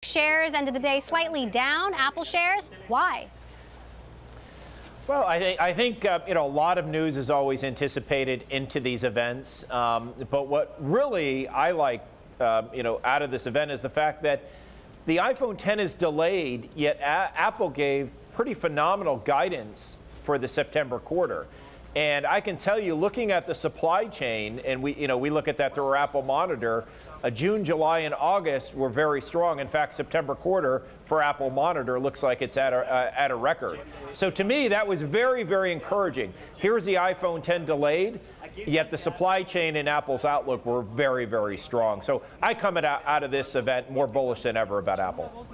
Shares ended the day slightly down. Apple shares, why? Well, I think a lot of news is always anticipated into these events. But what really I like, out of this event is the fact that the iPhone X is delayed, yet Apple gave pretty phenomenal guidance for the September quarter. And I can tell you, looking at the supply chain, and we look at that through our Apple Monitor, June, July, and August were very strong. In fact, September quarter for Apple Monitor looks like it's at a record. So to me, that was very, very encouraging. Here's the iPhone X delayed, yet the supply chain and Apple's outlook were very, very strong. So I come out of this event more bullish than ever about Apple.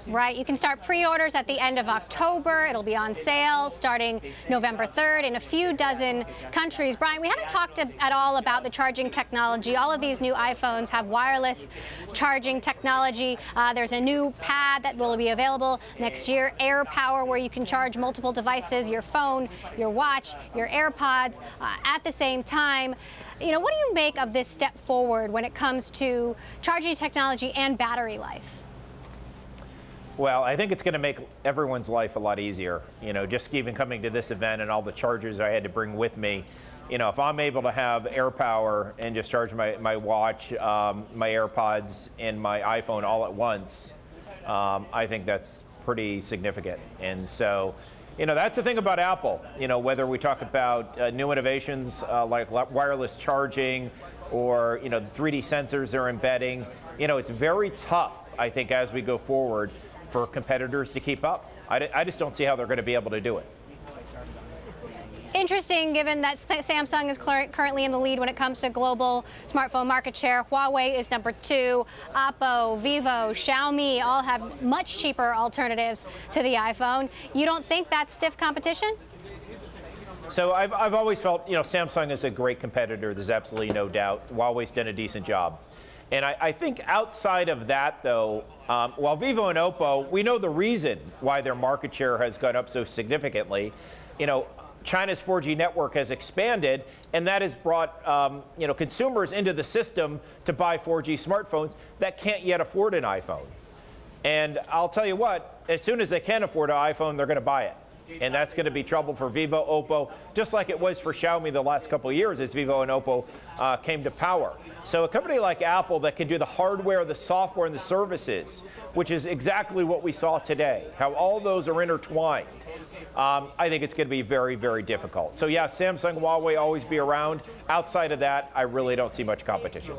Right. You can start pre-orders at the end of October. It'll be on sale starting November 3rd in a few dozen countries. Brian, we haven't talked at all about the charging technology. All of these new iPhones have wireless charging technology. There's a new pad that will be available next year, AirPower, where you can charge multiple devices, your phone, your watch, your AirPods at the same time. What do you make of this step forward when it comes to charging technology and battery life? Well, I think it's going to make everyone's life a lot easier. Just even coming to this event and all the chargers I had to bring with me. If I'm able to have AirPower and just charge my watch, my AirPods, and my iPhone all at once, I think that's pretty significant. And so, that's the thing about Apple. Whether we talk about new innovations like wireless charging or, the 3D sensors they're embedding, it's very tough, I think, as we go forward for competitors to keep up. I just don't see how they're going to be able to do it. Interesting, given that Samsung is currently in the lead when it comes to global smartphone market share. Huawei is number 2. Oppo, Vivo, Xiaomi all have much cheaper alternatives to the iPhone. You don't think that's stiff competition? So I've always felt, Samsung is a great competitor. There's absolutely no doubt. Huawei's done a decent job. And I think outside of that, though, while Vivo and Oppo, we know the reason why their market share has gone up so significantly. China's 4G network has expanded, and that has brought consumers into the system to buy 4G smartphones that can't yet afford an iPhone. And I'll tell you what, as soon as they can afford an iPhone, they're going to buy it. And that's going to be trouble for Vivo, Oppo, just like it was for Xiaomi the last couple of years as Vivo and Oppo came to power. So a company like Apple that can do the hardware, the software, and the services, which is exactly what we saw today, how all those are intertwined, I think it's going to be very, very difficult. So yeah, Samsung, Huawei always be around. Outside of that, I really don't see much competition.